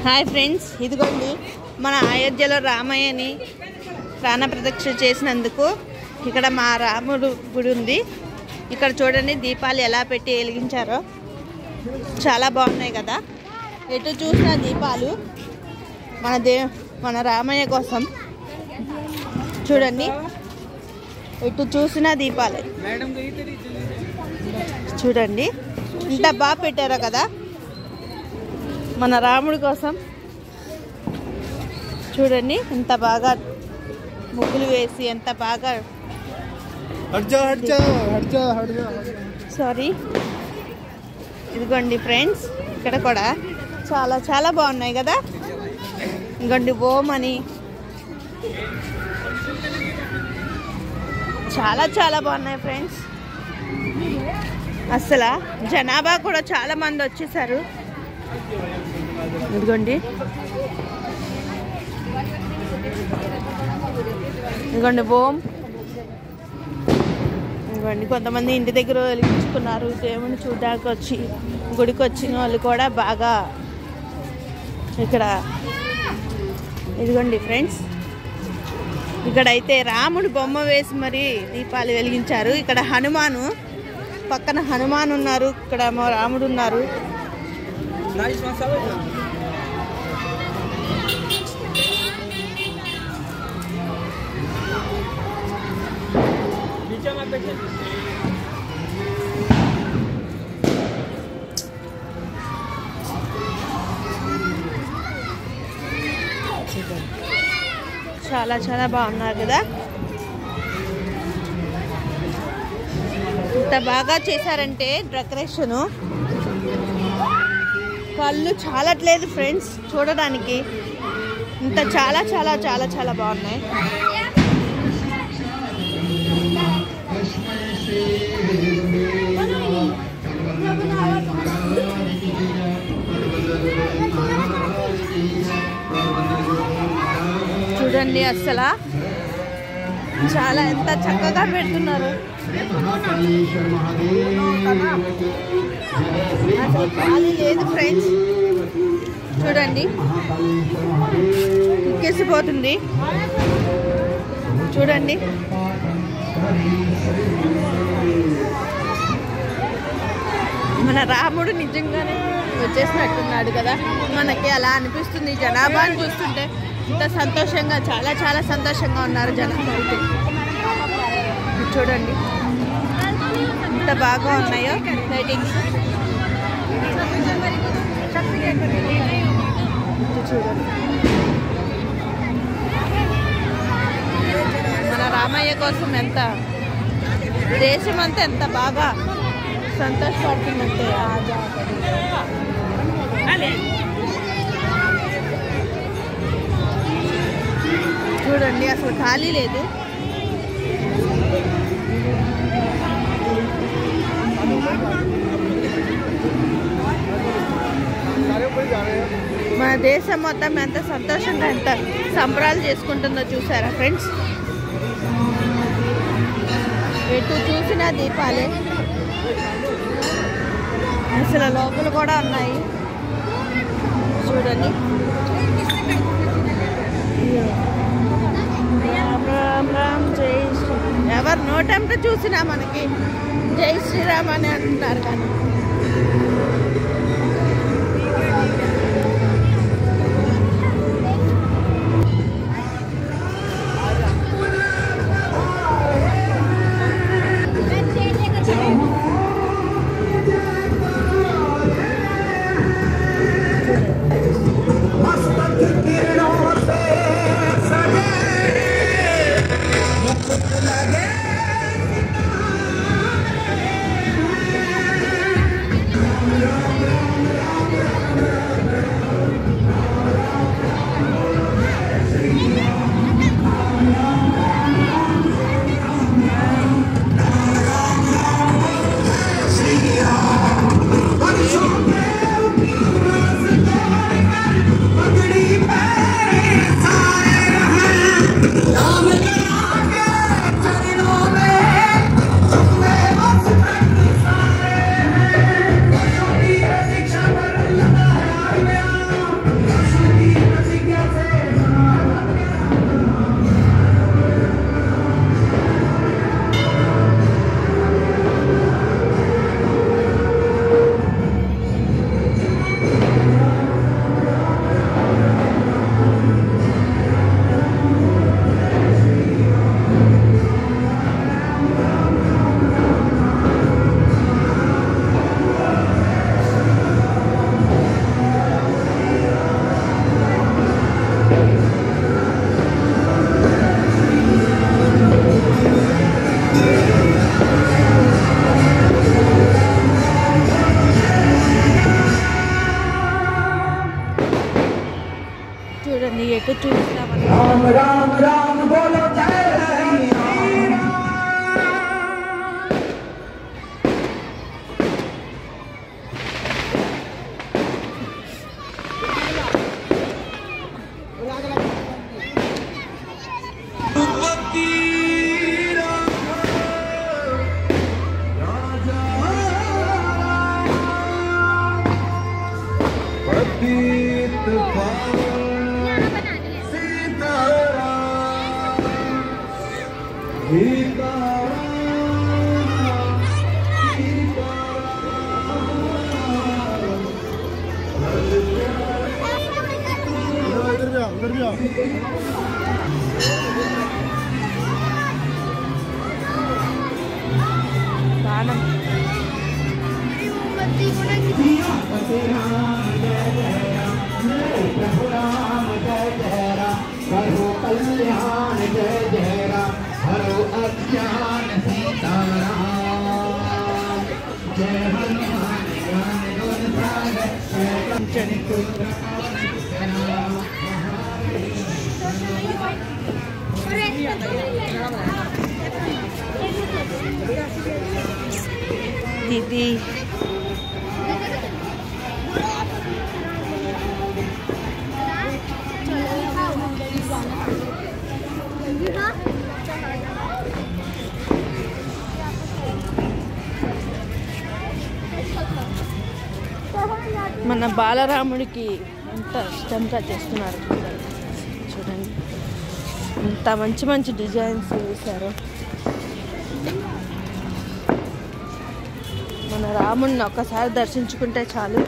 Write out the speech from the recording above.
Hi friends, ఇదిగోండి మన అయోధ్యలో రామయ్యని ప్రాణ ప్రతిష్ఠ చేసినందుకు ఇక్కడ మా రాముడు గుడి ఉంది. ఇక్కడ చూడండి దీపాలు ఎలా పెట్టి వెలిగించారో చాలా బాగున్నాయి కదా. ఎటు చూసిన దీపాలు మన రామయ్య కోసం. చూడండి ఎటు చూసిన దీపాలే. చూడండి ఇంత బాగా పెట్టారో కదా మన రాముడి కోసం. చూడండి ఎంత బాగా ముగ్గులు వేసి ఎంత బాగా సారీ ఇదిగోండి ఫ్రెండ్స్, ఇక్కడ కూడా చాలా చాలా బాగున్నాయి కదా. ఇంకోండి ఓం అని చాలా చాలా బాగున్నాయి ఫ్రెండ్స్. అసలు జనాభా కూడా చాలా మంది వచ్చేసారు. ఇదిగోండి ఇదిగోండి ఓం. ఇదిగోండి కొంతమంది ఇంటి దగ్గర వెలిగించుకున్నారు. దేవుని చూడడానికి వచ్చి గుడికి వచ్చిన వాళ్ళు కూడా బాగా ఇక్కడ. ఇదిగోండి ఫ్రెండ్స్, ఇక్కడైతే రాముడు బొమ్మ వేసి మరి దీపాలు వెలిగించారు. ఇక్కడ హనుమాను పక్కన హనుమాన్ ఉన్నారు, ఇక్కడ రాముడు ఉన్నారు. చాలా చాలా బాగున్నారు కదా. ఇంత బాగా చేశారంటే డెకరేషను కళ్ళు చాలట్లేదు ఫ్రెండ్స్ చూడడానికి. ఇంత చాలా చాలా చాలా చాలా బాగున్నాయి. చూడండి అసలు చాలా ఎంత చక్కగా పెడుతున్నారు. అసలు ఖాళీ లేదు ఫ్రెండ్స్. చూడండి ఎక్కేసిపోతుంది. చూడండి మన రాముడు నిజంగానే వచ్చేసినట్టున్నాడు కదా. మనకి అలా అనిపిస్తుంది జనాభాని చూస్తుంటే. ఇంత సంతోషంగా చాలా చాలా సంతోషంగా ఉన్నారు జనాభా అయితే. చూడండి ఎంత బాగా ఉన్నాయో లైటింగ్స్. చూడండి మన రామయ్య కోసం ఎంత దేశం అంతా ఎంత బాగా సంతోషపడుతుందంటే. చూడండి అసలు ఖాళీ లేదు. మన దేశం మొత్తం ఎంత సంతోషంగా ఎంత సంబరాలు చేసుకుంటుందో చూసారా ఫ్రెండ్స్. ఎటు చూసినా దీపాలే. అసలు లోపల కూడా ఉన్నాయి చూడండి. రామ్ రామ్ జై శ్రీరామ్. ఎవరు నోటంటే చూసినా మనకి జై శ్రీరామ్ అని అంటున్నారు. కానీ చూడండి ఎటు చూస్తామని. రామ రామ రామ బోలో జయ బాణం हरो कल्याण जय जय राम हरो अज्ञान सीताराम जय हनुमान ज्ञान गुण सागर दीदी మన బాలరాముడికి ఎంత ఇష్టంగా చేస్తున్నారు చూడండి, ఎంత మంచి మంచి డిజైన్స్ వేశారు. మన రాముడిని ఒక్కసారి దర్శించుకుంటే చాలు